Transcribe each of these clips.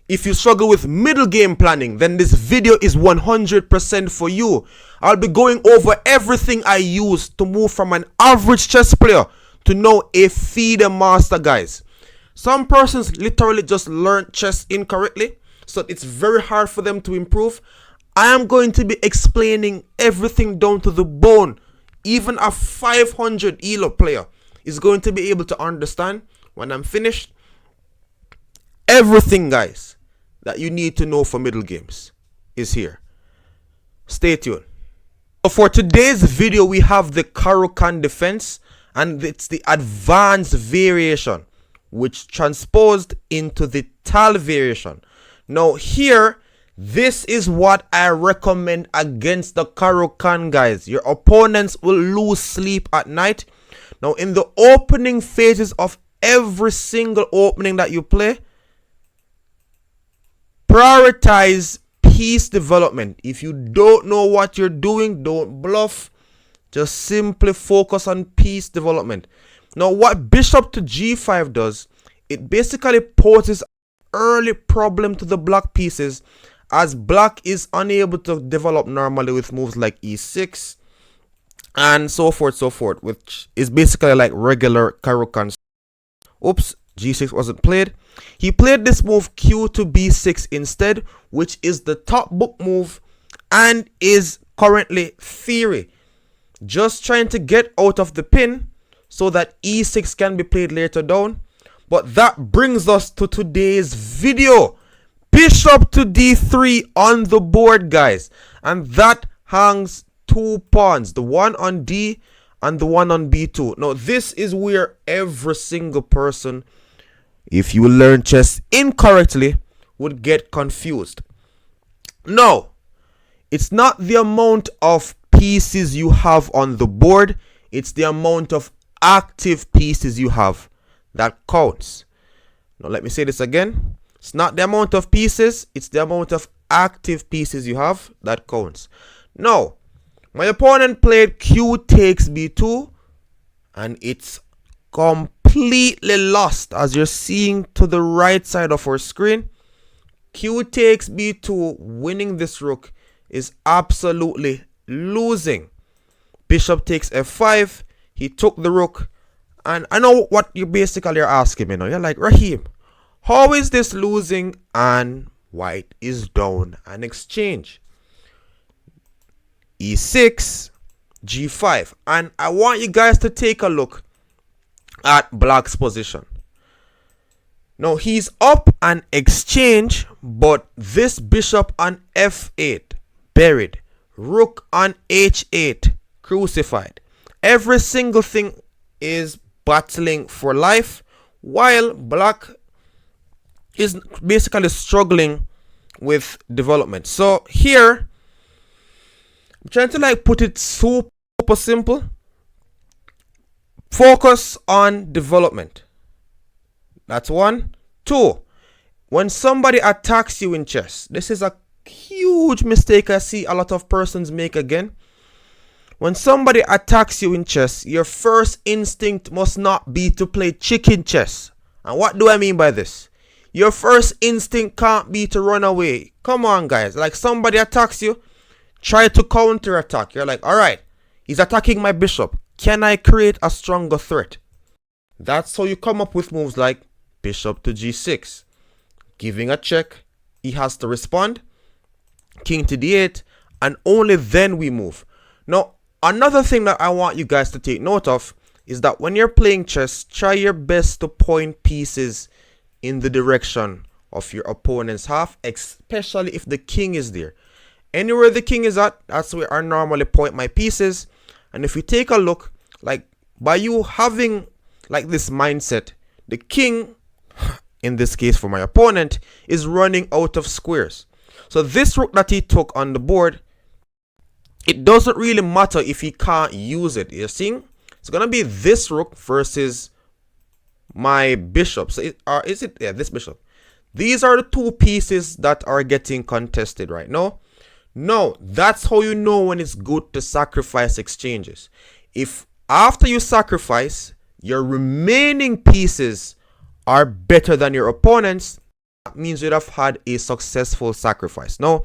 If you struggle with middle game planning, then this video is 100% for you. I'll be going over everything I use to move from an average chess player to now a FIDE master, guys. Some persons literally just learn chess incorrectly, so it's very hard for them to improve. I am going to be explaining everything down to the bone. Even a 500 ELO player is going to be able to understand when I'm finished everything, guys, that you need to know for middle games is here. Stay tuned. So for today's video, we have the Caro-Kann defense, and it's the advanced variation, which transposed into the Tal variation. Now here, this is what I recommend against the Caro-Kann, guys. Your opponents will lose sleep at night. Now in the opening phases of every single opening that you play, prioritize piece development. If you don't know what you're doing, don't bluff. Just simply focus on piece development. Now what bishop to g5 does, it basically poses an early problem to the black pieces, as black is unable to develop normally with moves like e6 and so forth, which is basically like regular Caro-Kann. Oops, g6 wasn't played. He played this move q to b6 instead, which is the top book move and is currently theory. Just trying to get out of the pin so that e6 can be played later down. But that brings us to today's video. Bishop to d3 on the board, guys, and that hangs two pawns, the one on d and the one on b2. Now this is where every single person, if you learn chess incorrectly, would get confused. No, it's not the amount of pieces you have on the board, it's the amount of active pieces you have that counts. Now let me say this again. It's not the amount of pieces, it's the amount of active pieces you have that counts. Now, my opponent played q takes b2, and it's completely lost, as you're seeing to the right side of our screen. Q takes b2, winning this rook, is absolutely losing. Bishop takes f5, he took the rook, and I know what you basically are asking me now. You're like, Raheem, how is this losing and white is down an exchange? e6, g5, and I want you guys to take a look at black's position. Now he's up an exchange, but this bishop on f8 buried, rook on h8 crucified. Every single thing is battling for life, while black is basically struggling with development. So here, I'm trying to like put it super simple. Focus on development. That's one. Two, when somebody attacks you in chess, this is a huge mistake I see a lot of persons make again. When somebody attacks you in chess, your first instinct must not be to play chicken chess. And what do I mean by this? Your first instinct can't be to run away. Come on, guys. Like somebody attacks you, try to counterattack. You're like, all right, he's attacking my bishop. Can I create a stronger threat? That's how you come up with moves like bishop to g6. Giving a check, he has to respond. King to d8, and only then we move. Now, another thing that I want you guys to take note of is that when you're playing chess, try your best to point pieces in the direction of your opponent's half, especially if the king is there. Anywhere the king is at, that's where I normally point my pieces. And if you take a look, like by you having like this mindset, the king, in this case for my opponent, is running out of squares. So this rook that he took on the board, it doesn't really matter if he can't use it. You're seeing? It's going to be this rook versus my bishop. So is it? Yeah, this bishop. These are the two pieces that are getting contested right now. No, that's how you know when it's good to sacrifice exchanges. If after you sacrifice, your remaining pieces are better than your opponent's, that means you'd have had a successful sacrifice. Now,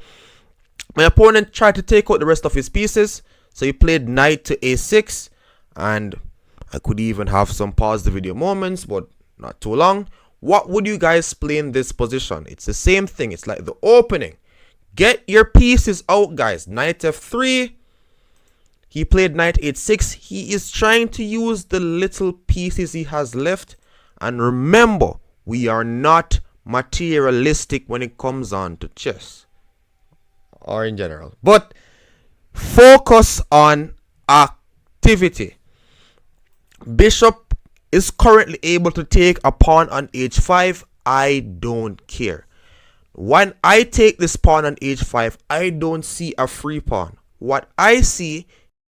my opponent tried to take out the rest of his pieces, so he played knight to a6, and I could even have some pause the video moments, but not too long. What would you guys play in this position? It's the same thing. It's like the opening. Get your pieces out, guys. Knight f3. He played knight h6. He is trying to use the little pieces he has left. And remember, we are not materialistic when it comes on to chess, or in general. But focus on activity. Bishop is currently able to take a pawn on h5. I don't care. When I take this pawn on h5, I don't see a free pawn. What I see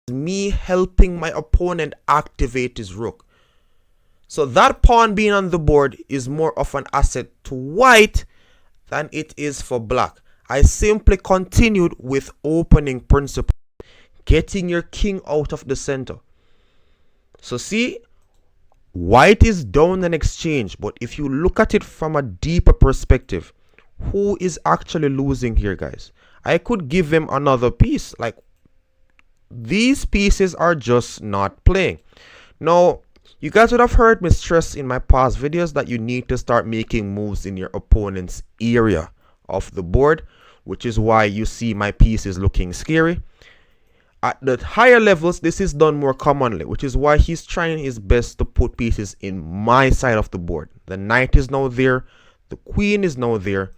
is me helping my opponent activate his rook. So that pawn being on the board is more of an asset to white than it is for black. I simply continued with opening principle, getting your king out of the center. So see, white is down an exchange, but if you look at it from a deeper perspective, who is actually losing here, guys? I could give him another piece. Like, these pieces are just not playing. Now, you guys would have heard me stress in my past videos that you need to start making moves in your opponent's area of the board, which is why you see my pieces looking scary. At the higher levels, this is done more commonly, which is why he's trying his best to put pieces in my side of the board. The knight is now there, the queen is now there,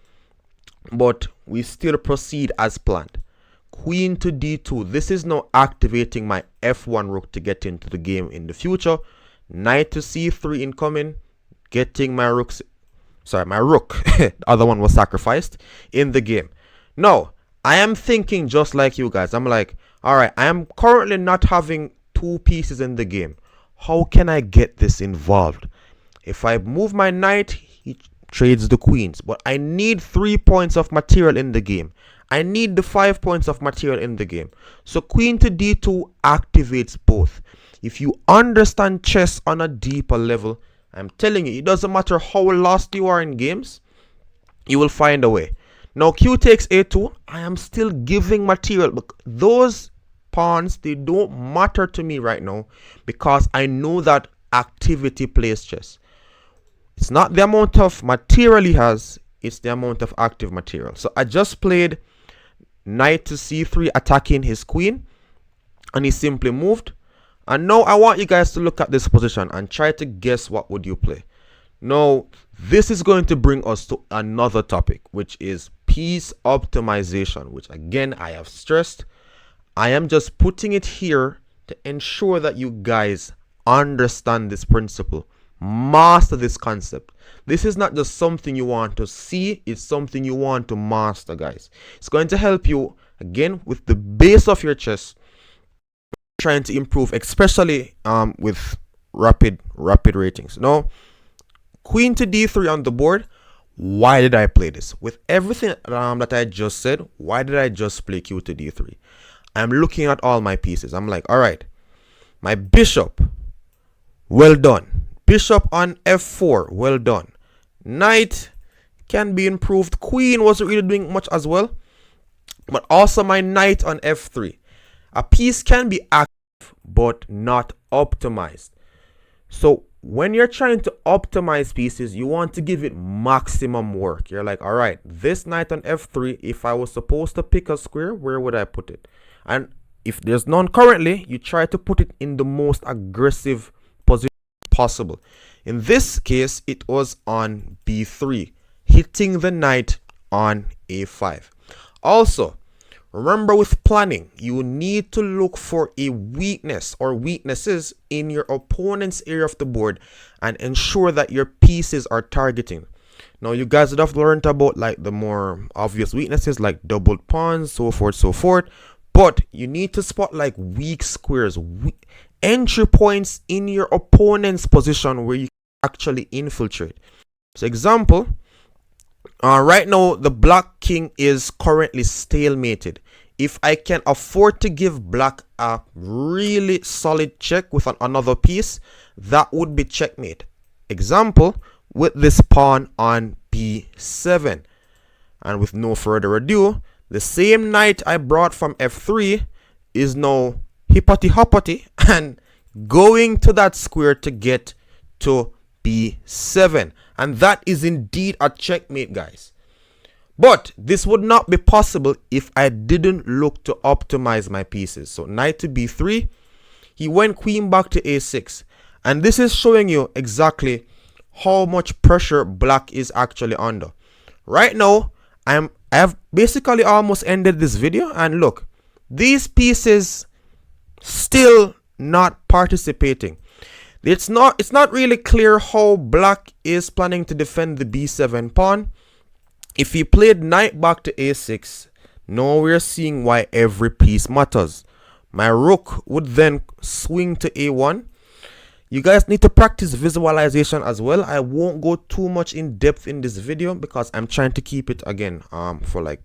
but we still proceed as planned. Queen to d2. This is now activating my f1 rook to get into the game in the future. Knight to c3 incoming, getting my rooks. Sorry, my rook. The other one was sacrificed in the game. Now, I am thinking just like you guys. I'm like, alright, I am currently not having two pieces in the game. How can I get this involved? If I move my knight, he trades the queens. But I need 3 points of material in the game. I need the 5 points of material in the game. So queen to d2 activates both. If you understand chess on a deeper level, I'm telling you, it doesn't matter how lost you are in games, you will find a way. Now q takes a2. I am still giving material. But those pawns, they don't matter to me right now because I know that activity plays chess. It's not the amount of material he has, it's the amount of active material. So I just played knight to c3 attacking his queen, and he simply moved. And now I want you guys to look at this position and try to guess what would you play. Now this is going to bring us to another topic, which is piece optimization, which again I have stressed. I am just putting it here to ensure that you guys understand this principle, master this concept. This is not just something you want to see, it's something you want to master, guys. It's going to help you again with the base of your chess, trying to improve, especially with rapid ratings. Now, queen to d3 on the board. Why did I play this? With everything that I just said, why did I just play q to d3? I'm looking at all my pieces. I'm like, all right, my bishop, well done. Bishop on f4, well done. Knight can be improved. Queen wasn't really doing much as well, but also my knight on f3. A piece can be active but not optimized. So when you're trying to optimize pieces, you want to give it maximum work. You're like, all right, this knight on f3, if I was supposed to pick a square, where would I put it? And if there's none currently, you try to put it in the most aggressive position possible. In this case, it was on b3, hitting the knight on a5. Also, remember, with planning, you need to look for a weakness or weaknesses in your opponent's area of the board and ensure that your pieces are targeting. Now, you guys would have learned about like the more obvious weaknesses like doubled pawns, so forth. But you need to spot like weak squares, entry points in your opponent's position where you can actually infiltrate. So example, right now the black king is currently stalemated. If I can afford to give black a really solid check with another piece, that would be checkmate. Example, with this pawn on b7. And with no further ado, the same knight I brought from f3 is now hippity hoppity and going to that square to get to b7. And that is indeed a checkmate, guys. But this would not be possible if I didn't look to optimize my pieces. So knight to b3, he went queen back to a6. And this is showing you exactly how much pressure black is actually under. Right now, I've basically almost ended this video, and look, these pieces still not participating. It's not really clear how black is planning to defend the b7 pawn. If he played knight back to a6, now we're seeing why every piece matters. My rook would then swing to a1. You guys need to practice visualization as well. I won't go too much in depth in this video because I'm trying to keep it again for like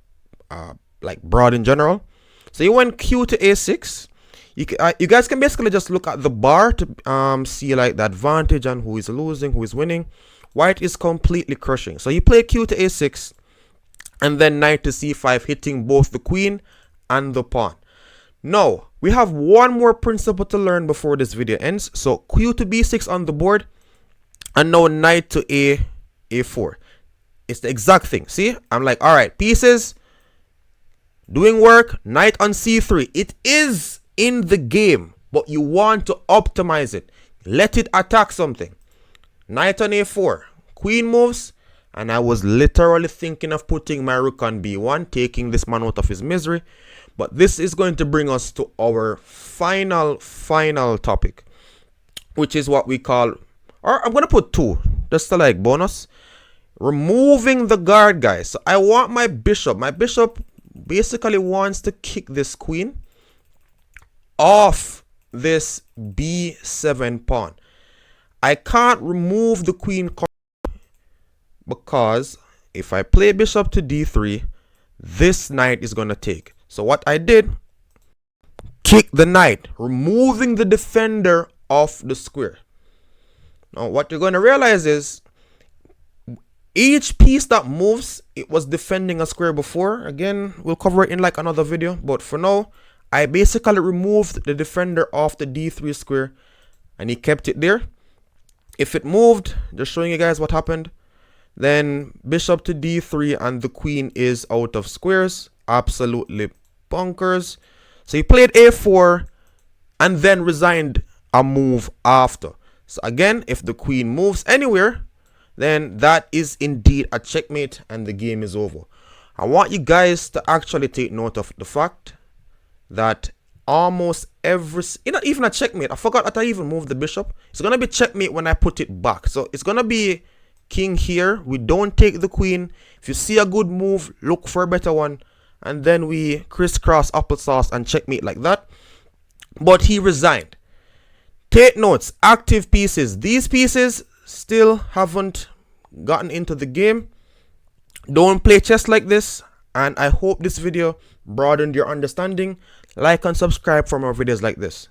broad in general. So you went q to a6. You guys can basically just look at the bar to see like the advantage and who is losing, who is winning. White is completely crushing. So you play q to a6 and then knight to c5, hitting both the queen and the pawn. Now, we have one more principle to learn before this video ends. So q to b6 on the board, and now knight to a4. It's the exact thing. See, I'm like, all right, pieces doing work. Knight on c3. It is in the game, but you want to optimize it. Let it attack something. Knight on a4. Queen moves, and I was literally thinking of putting my rook on b1, taking this man out of his misery. But this is going to bring us to our final topic, which is what we call, or I'm going to put two, just to like bonus, removing the guard, guys. So I want my bishop. My bishop basically wants to kick this queen off this b7 pawn. I can't remove the queen because if I play bishop to d3, this knight is going to take. So what I did, kick the knight, removing the defender off the square. Now what you're going to realize is each piece that moves, it was defending a square before. Again, we'll cover it in like another video. But for now, I basically removed the defender off the d3 square and he kept it there. If it moved, just showing you guys what happened, then bishop to d3 and the queen is out of squares. Absolutely bonkers. So he played a4 and then resigned a move after. So again, if the queen moves anywhere, then that is indeed a checkmate and the game is over. I want you guys to actually take note of the fact that almost every, not even a checkmate, I forgot that I even moved the bishop. It's going to be checkmate when I put it back. So it's going to be king here. We don't take the queen. If you see a good move, look for a better one. And then we crisscross applesauce and checkmate like that. But he resigned. Take notes, active pieces. These pieces still haven't gotten into the game. Don't play chess like this. And I hope this video broadened your understanding. Like and subscribe for more videos like this.